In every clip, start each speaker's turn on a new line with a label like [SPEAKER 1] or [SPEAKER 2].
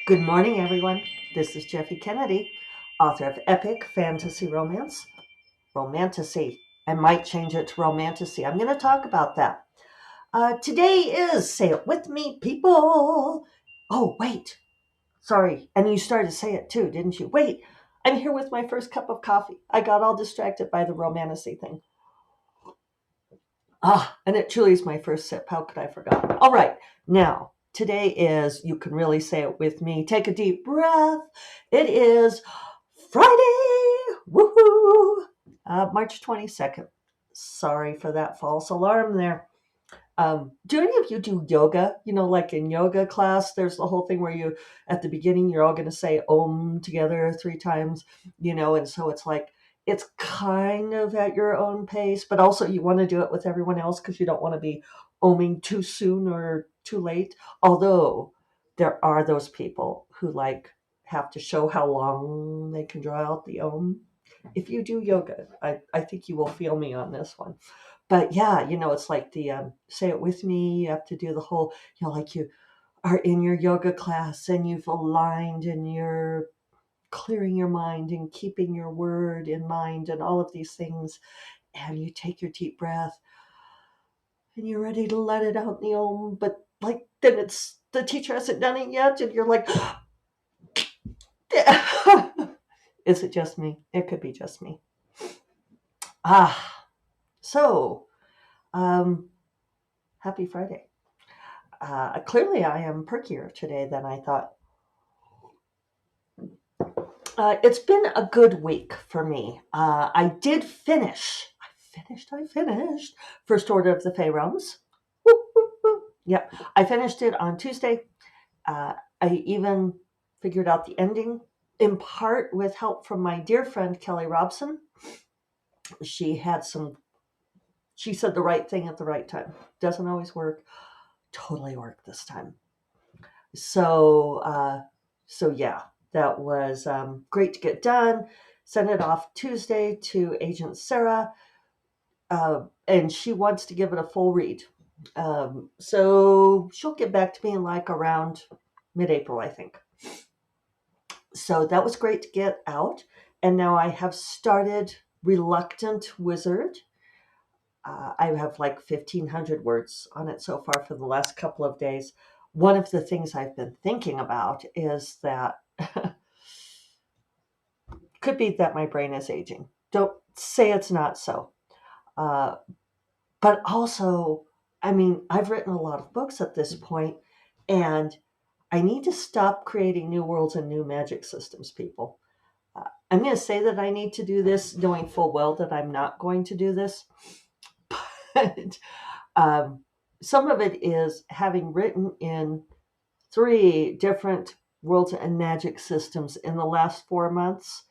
[SPEAKER 1] Good morning, everyone. This is Jeffy Kennedy, author of epic fantasy romance, Romantasy. I might change it to Romantasy. I'm going to talk about that. Today is Say It With Me, people. Oh, wait. Sorry. And you started to say it too, didn't you? Wait. I'm here with my first cup of coffee. I got all distracted by the Romantasy thing. And it truly is my first sip. How could I forget? All right. Now, today is, you can really say it with me. Take a deep breath. It is Friday. Woohoo! March 22nd. Sorry for that false alarm there. Do any of you do yoga? You know, like in yoga class, there's the whole thing where you, at the beginning, you're all going to say Om together 3 times, and so it's like, it's kind of at your own pace, but also you want to do it with everyone else because you don't want to be oming too soon or too late. Although there are those people who like have to show how long they can draw out the Om. If you do yoga, I think you will feel me on this one. But yeah, it's like the say it with me. You have to do the whole, like you are in your yoga class and you've aligned and you're clearing your mind and keeping your word in mind and all of these things. And you take your deep breath and you're ready to let it out in the Om. But like, then it's the teacher hasn't done it yet. And you're like, is it just me? It could be just me. So, um, happy Friday. Clearly, I am perkier today than I thought. It's been a good week for me. I did finish. I finished First Order of the Fey Realms. Woo, woo, woo. Yep. I finished it on Tuesday. I even figured out the ending in part with help from my dear friend Kelly Robson. She had some, she said the right thing at the right time. Doesn't always work. Totally worked this time. So, yeah, that was great to get done. Sent it off Tuesday to Agent Sarah, and she wants to give it a full read. So she'll get back to me like around mid-April, I think. So that was great to get out. And now I have started Reluctant Wizard. I have like 1,500 words on it so far for the last couple of days. One of the things I've been thinking about is that could be that my brain is aging. Don't say it's not so. Uh, but also, I mean, I've written a lot of books at this point, and I need to stop creating new worlds and new magic systems, people. I'm going to say that I need to do this, knowing full well that I'm not going to do this. But some of it is having written in 3 different worlds and magic systems in the last 4 months.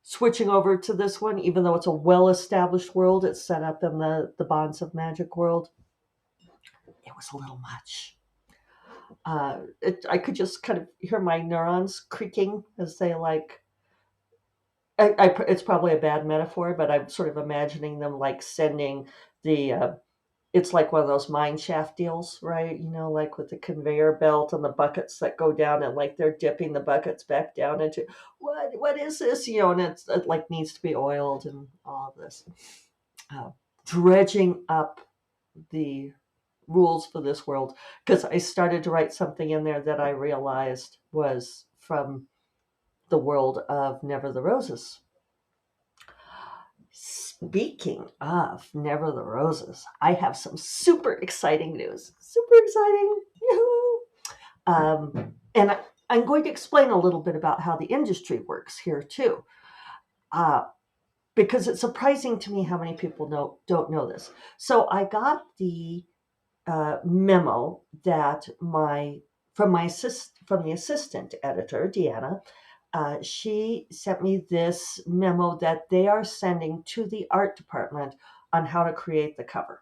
[SPEAKER 1] Switching over to this one, even though it's a well-established world, it's set up in the Bonds of Magic world. It was a little much. I could just kind of hear my neurons creaking as they like. It's probably a bad metaphor, but I'm sort of imagining them like sending the it's like one of those mine shaft deals, right? Like with the conveyor belt and the buckets that go down, and like they're dipping the buckets back down into what is this? And it like needs to be oiled and all of this. Uh, Dredging up the rules for this world because I started to write something in there that I realized was from the world of Never the Roses. Speaking of Never the Roses, I have some super exciting news. Super exciting. Yoo-hoo. And I'm going to explain a little bit about how the industry works here too, uh, because it's surprising to me how many people don't know this. So I got the memo that from the assistant editor, Deanna. She sent me this memo that they are sending to the art department on how to create the cover.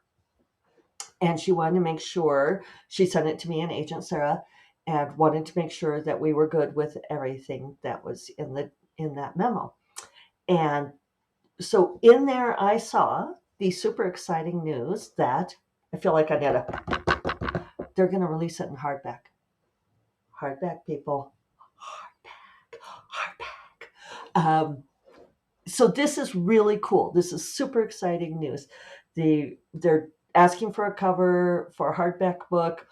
[SPEAKER 1] And she wanted to make sure, she sent it to me and Agent Sarah, and wanted to make sure that we were good with everything that was in that memo. And so in there, I saw the super exciting news that I feel like I need they're going to release it in hardback. hardback, people. Hardback. So this is really cool. This is super exciting news. They're asking for a cover for a hardback book.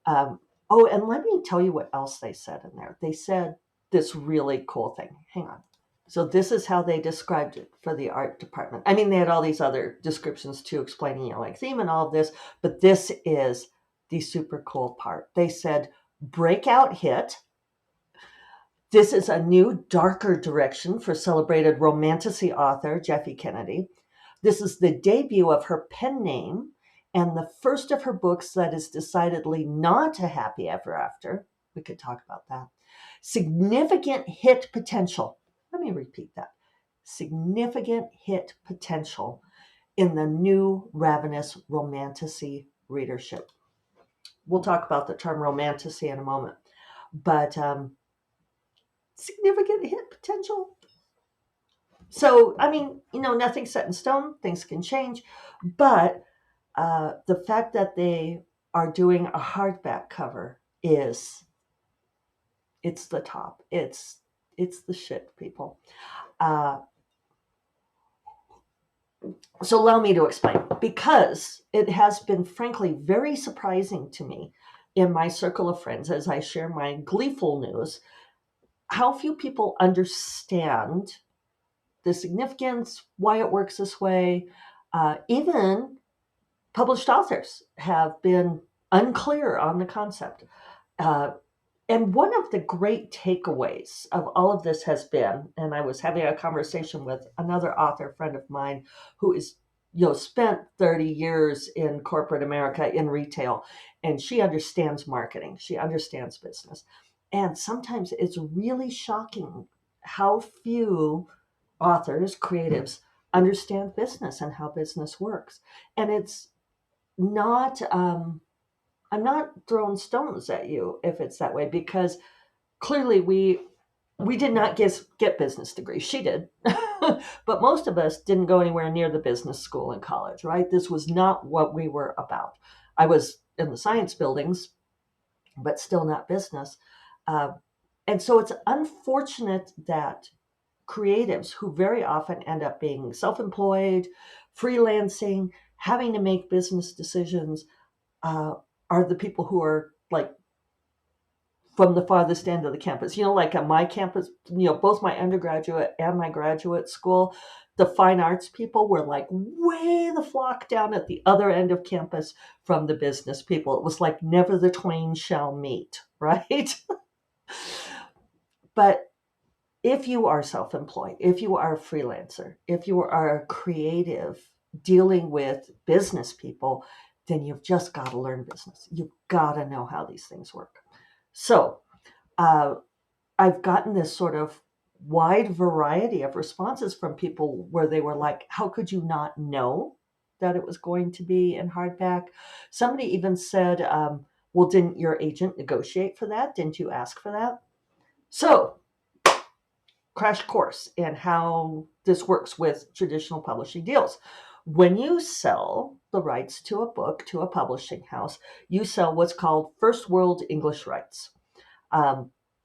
[SPEAKER 1] Oh, and let me tell you what else they said in there. They said this really cool thing. Hang on. So this is how they described it for the art department. I mean, they had all these other descriptions too, explaining, like theme and all of this, but this is the super cool part. They said, breakout hit. This is a new, darker direction for celebrated Romantasy author Jeffe Kennedy. This is the debut of her pen name and the first of her books that is decidedly not a happy ever after. We could talk about that. Significant hit potential. Let me repeat that. Significant hit potential in the new ravenous Romantasy readership. We'll talk about the term Romantasy in a moment. But significant hit potential. So, I mean, nothing's set in stone. Things can change. But the fact that they are doing a hardback cover it's the top. It's the shit, people. So allow me to explain. Because it has been, frankly, very surprising to me in my circle of friends as I share my gleeful news, how few people understand the significance, why it works this way. Even published authors have been unclear on the concept. And one of the great takeaways of all of this has been, and I was having a conversation with another author friend of mine who is, spent 30 years in corporate America in retail, and she understands marketing. She understands business. And sometimes it's really shocking how few authors, creatives, understand business and how business works. And it's not, I'm not throwing stones at you if it's that way, because clearly we did not get business degrees. She did. But most of us didn't go anywhere near the business school in college, right? This was not what we were about. I was in the science buildings, but still not business. And so it's unfortunate that creatives, who very often end up being self-employed, freelancing, having to make business decisions, are the people who are like from the farthest end of the campus. Like at my campus, both my undergraduate and my graduate school, the fine arts people were like way the flock down at the other end of campus from the business people. It was like never the twain shall meet, right? But if you are self-employed, if you are a freelancer, if you are a creative dealing with business people, then you've just got to learn business. You've got to know how these things work. So I've gotten this sort of wide variety of responses from people where they were like, how could you not know that it was going to be in hardback? Somebody even said, well, didn't your agent negotiate for that? Didn't you ask for that? So crash course in how this works with traditional publishing deals. When you sell the rights to a book to a publishing house, you sell what's called first world English rights.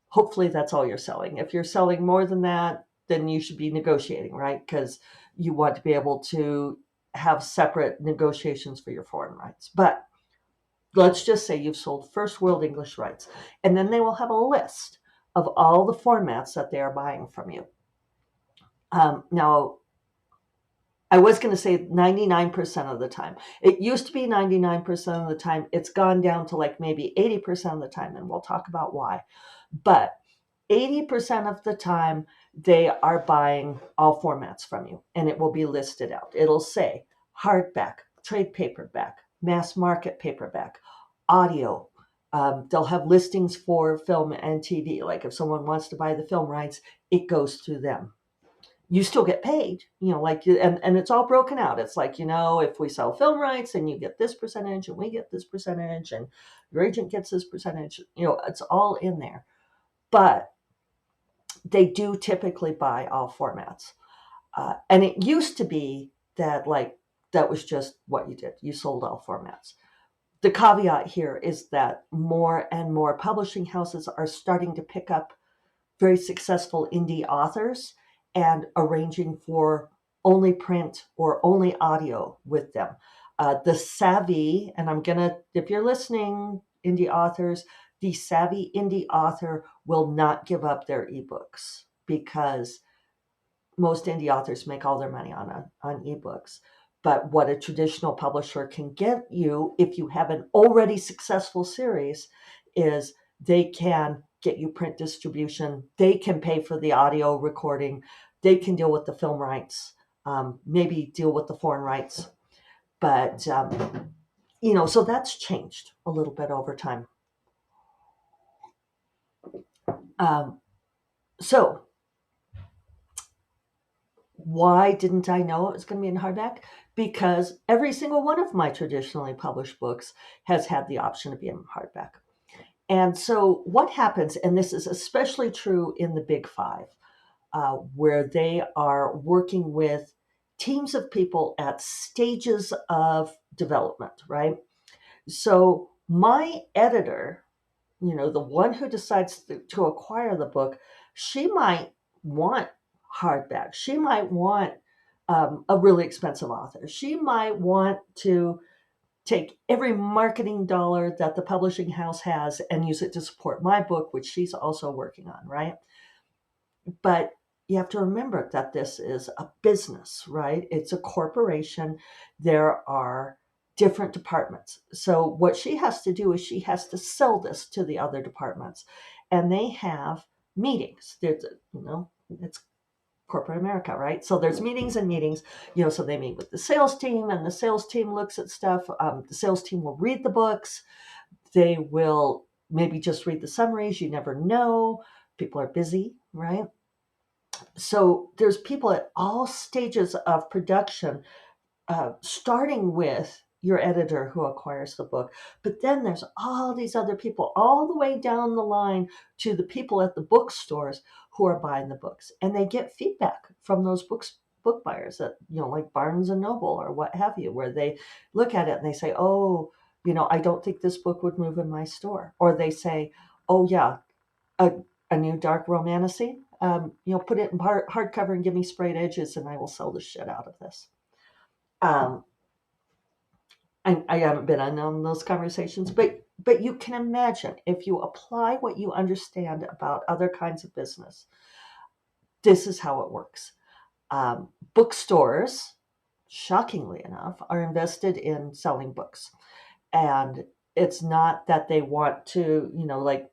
[SPEAKER 1] Hopefully that's all you're selling. If you're selling more than that, then you should be negotiating, right? Because you want to be able to have separate negotiations for your foreign rights. But let's just say you've sold first world English rights, and then they will have a list of all the formats that they are buying from you. Now, I was going to say 99% of the time. It used to be 99% of the time. It's gone down to like maybe 80% of the time, and we'll talk about why. But 80% of the time, they are buying all formats from you, and it will be listed out. It'll say hardback, trade paperback, mass market paperback, audio. They'll have listings for film and TV. Like if someone wants to buy the film rights, it goes through them. You still get paid, and it's all broken out. It's like, if we sell film rights, then you get this percentage and we get this percentage and your agent gets this percentage, it's all in there. But they do typically buy all formats. And it used to be that that was just what you did. You sold all formats. The caveat here is that more and more publishing houses are starting to pick up very successful indie authors and arranging for only print or only audio with them. The savvy, and I'm gonna, if you're listening, indie authors, the savvy indie author will not give up their ebooks, because most indie authors make all their money on ebooks. But what a traditional publisher can get you, if you have an already successful series, is they can get you print distribution. They can pay for the audio recording. They can deal with the film rights, maybe deal with the foreign rights. But, so that's changed a little bit over time. Um, so Why didn't I know it was going to be in hardback? Because every single one of my traditionally published books has had the option to be in hardback. And so, what happens, and this is especially true in the Big Five, where they are working with teams of people at stages of development, right? So, my editor, the one who decides to acquire the book, she might want hardback. She might want a really expensive author. She might want to take every marketing dollar that the publishing house has and use it to support my book, which she's also working on, right? But you have to remember that this is a business, right? It's a corporation. There are different departments. So what she has to do is she has to sell this to the other departments, and they have meetings. It's corporate America, right? So there's meetings and meetings, so they meet with the sales team, and the sales team looks at stuff. The sales team will read the books. They will maybe just read the summaries. You never know. People are busy, right? So there's people at all stages of production, starting with your editor who acquires the book. But then there's all these other people all the way down the line to the people at the bookstores who are buying the books. And they get feedback from those book buyers at, like Barnes and Noble or what have you, where they look at it and they say, oh, I don't think this book would move in my store. Or they say, oh yeah, a, a new dark romantasy. Put it in hardcover and give me sprayed edges, and I will sell the shit out of this. Um, I haven't been on those conversations, but you can imagine, if you apply what you understand about other kinds of business, this is how it works. Bookstores, shockingly enough, are invested in selling books, and it's not that they want to, like,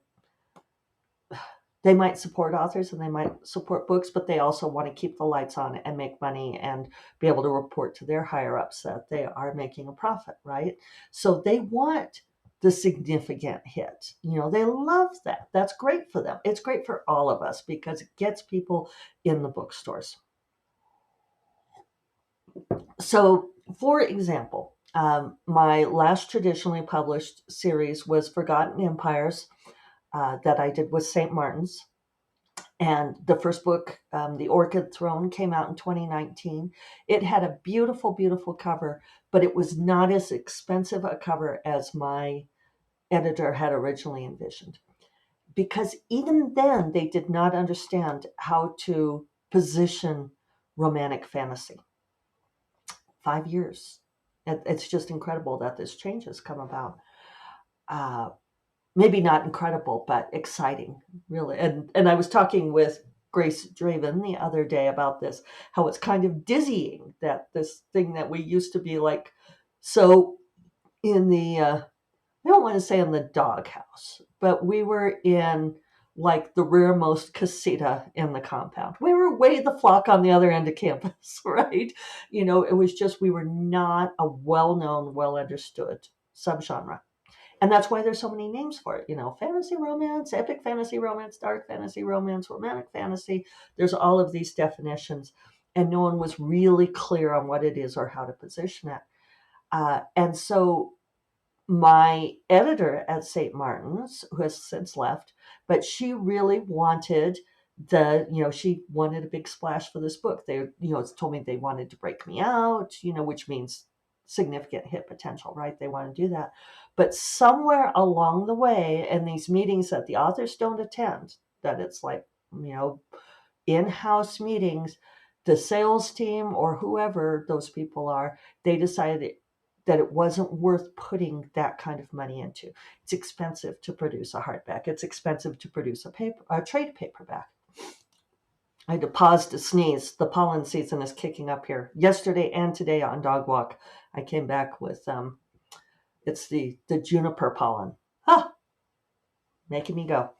[SPEAKER 1] they might support authors and they might support books, but they also want to keep the lights on and make money and be able to report to their higher ups that they are making a profit, right? So they want the significant hit. They love that. That's great for them. It's great for all of us because it gets people in the bookstores. So, for example, my last traditionally published series was Forgotten Empires, that I did with St. Martin's. And the first book, The Orchid Throne, came out in 2019. It had a beautiful, beautiful cover, but it was not as expensive a cover as my editor had originally envisioned. Because even then, they did not understand how to position romantic fantasy. 5 years. It's just incredible that this change has come about. Maybe not incredible, but exciting, really. And I was talking with Grace Draven the other day about this, how it's kind of dizzying that this thing that we used to be like, so in the, I don't want to say in the doghouse, but we were in like the rearmost casita in the compound. We were way the flock on the other end of campus, right? It was just, we were not a well-known, well-understood subgenre. And that's why there's so many names for it. Fantasy romance, epic fantasy romance, dark fantasy romance, romantic fantasy. There's all of these definitions, and no one was really clear on what it is or how to position it. And so my editor at St. Martin's, who has since left, but she really wanted she wanted a big splash for this book. They, told me they wanted to break me out, which means significant hit potential, right? They want to do that. But somewhere along the way, in these meetings that the authors don't attend, that it's like, in-house meetings, the sales team or whoever those people are, they decided that it wasn't worth putting that kind of money into. It's expensive to produce a hardback. It's expensive to produce a trade paperback. I had to pause to sneeze. The pollen season is kicking up here. Yesterday and today on dog walk, I came back with it's the juniper pollen. Ah, making me go.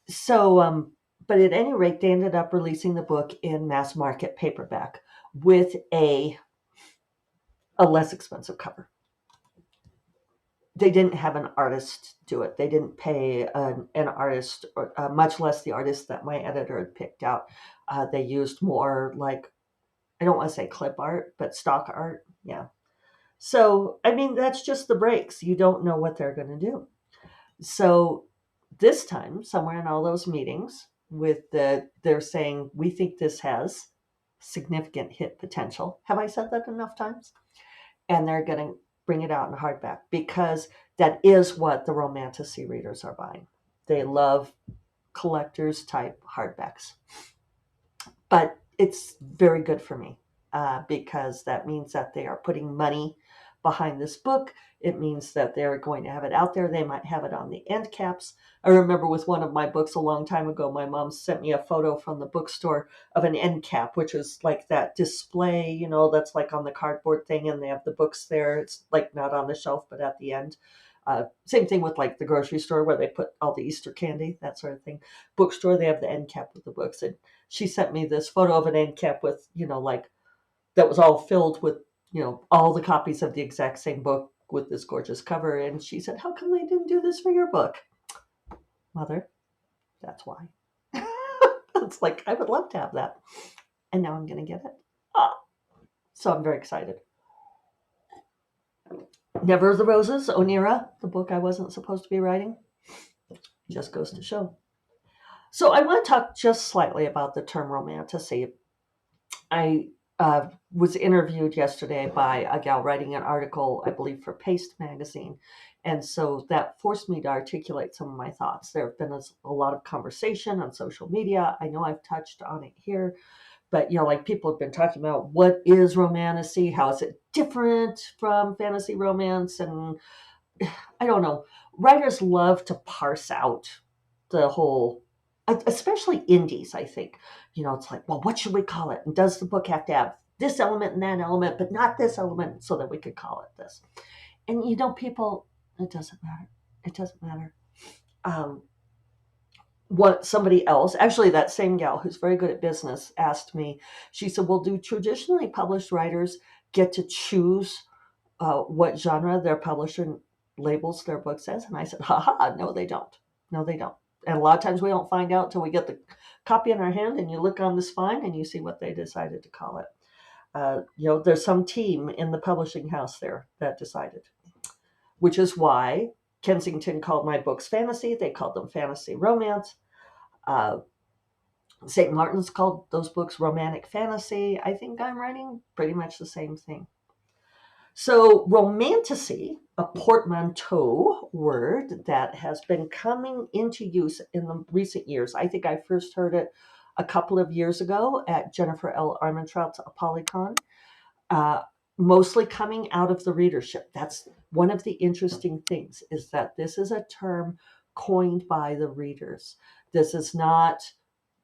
[SPEAKER 1] So, but at any rate, they ended up releasing the book in mass market paperback with a less expensive cover. They didn't have an artist do it. They didn't pay an artist, or much less the artist that my editor had picked out. They used more like, I don't want to say clip art, but stock art. Yeah. So, I mean, that's just the breaks. You don't know what they're going to do. So this time, somewhere in all those meetings, they're saying, we think this has significant hit potential. Have I said that enough times? And they're going to bring it out in hardback because that is what the Romantasy readers are buying. They love collectors type hardbacks. But it's very good for me because that means that they are putting money behind this book. It means that they're going to have it out there. They might have it on the end caps. I remember with one of my books a long time ago, my mom sent me a photo from the bookstore of an end cap, which is like that display, that's like on the cardboard thing, and they have the books there. It's like not on the shelf, but at the end. Same thing with like the grocery store where they put all the Easter candy, that sort of thing. Bookstore, they have the end cap with the books. And she sent me this photo of an end cap with, like that was all filled with, all the copies of the exact same book with this gorgeous cover. And she said, how come they didn't do this for your book? Mother, that's why. It's like, I would love to have that. And now I'm going to get it. So I'm very excited. Never the Roses, Onira, the book I wasn't supposed to be writing. Just goes to show. So I want to talk just slightly about the term romantasy. I was interviewed yesterday by a gal writing an article, I believe, for Paste magazine. And so that forced me to articulate some of my thoughts. There have been a lot of conversation on social media. I know I've touched on it here, but, like people have been talking about what is romantasy? How is it different from fantasy romance? And I don't know. Writers love to parse out the whole, especially indies, I think. It's like, well, what should we call it? And does the book have to have this element and that element, but not this element, so that we could call it this? And, people, it doesn't matter. It doesn't matter. What somebody else, actually that same gal who's very good at business, asked me, she said, well, do traditionally published writers get to choose what genre their publisher labels their books as? And I said, haha, no, they don't. No, they don't. And a lot of times we don't find out until we get the copy in our hand and you look on the spine and you see what they decided to call it. There's some team in the publishing house there that decided, which is why Kensington called my books fantasy. They called them fantasy romance. St. Martin's called those books romantic fantasy. I think I'm writing pretty much the same thing. So romantasy, a portmanteau word that has been coming into use in the recent years. I think I first heard it a couple of years ago at Jennifer L. Armentrout's Apolycon, mostly coming out of the readership. That's one of the interesting things, is that this is a term coined by the readers. This is not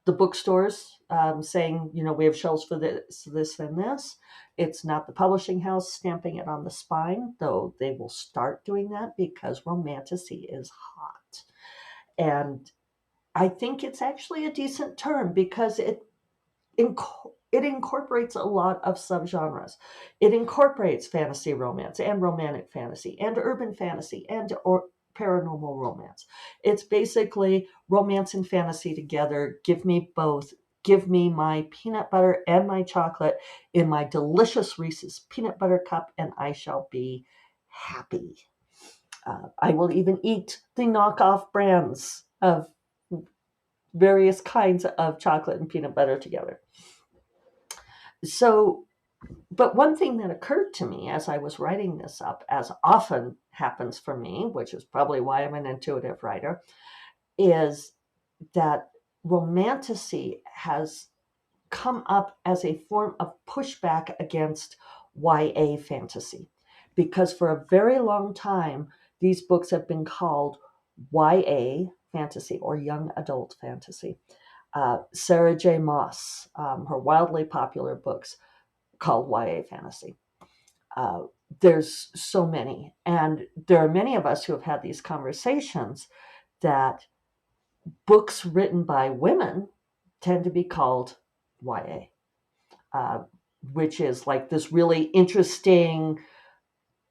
[SPEAKER 1] the bookstores saying, we have shelves for this, and this. It's not the publishing house stamping it on the spine, though they will start doing that because romantasy is hot. And I think it's actually a decent term because it incorporates a lot of subgenres. It incorporates fantasy romance and romantic fantasy and urban fantasy and paranormal romance. It's basically romance and fantasy together. Give me both. Give me my peanut butter and my chocolate in my delicious Reese's peanut butter cup, and I shall be happy. I will even eat the knockoff brands of various kinds of chocolate and peanut butter together. So But one thing that occurred to me as I was writing this up, as often happens for me, which is probably why I'm an intuitive writer, is that romantasy has come up as a form of pushback against YA fantasy. Because for a very long time, these books have been called YA fantasy or young adult fantasy. Sarah J. Maas, her wildly popular books called YA fantasy. Uh, there's so many. And there are many of us who have had these conversations that books written by women tend to be called YA, uh, which is like this really interesting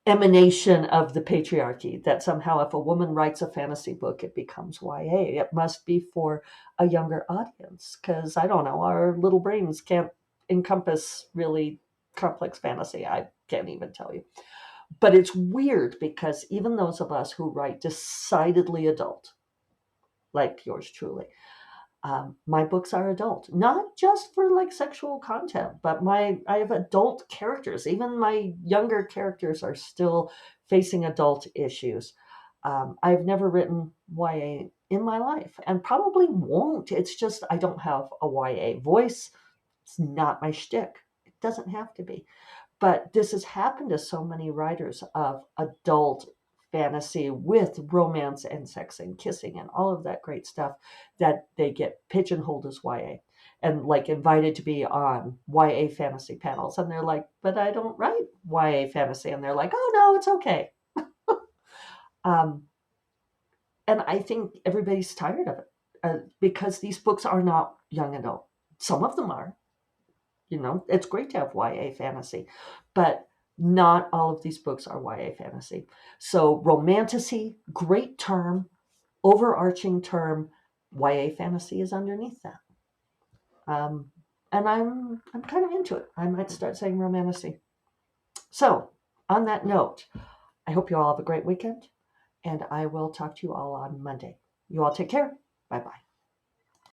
[SPEAKER 1] emanation of the patriarchy that somehow if a woman writes a fantasy book, it becomes YA. It must be for a younger audience because I don't know, our little brains can't encompass really complex fantasy. I can't even tell you. But it's weird because even those of us who write decidedly adult, like yours truly, my books are adult, not just for like sexual content, but I have adult characters. Even my younger characters are still facing adult issues. I've never written YA in my life and probably won't. It's just I don't have a YA voice. It's not my shtick. It doesn't have to be. But this has happened to so many writers of adult fantasy with romance and sex and kissing and all of that great stuff that they get pigeonholed as YA and like invited to be on YA fantasy panels. And they're like, but I don't write YA fantasy. And they're like, oh, no, it's okay. Um, and I think everybody's tired of it because these books are not young adult. Some of them are, it's great to have YA fantasy, but not all of these books are YA fantasy. So romantasy, great term, overarching term, YA fantasy is underneath that. Um, and I'm kind of into it. I might start saying romantasy. So on that note, I hope you all have a great weekend, and I will talk to you all on Monday. You all take care. Bye bye.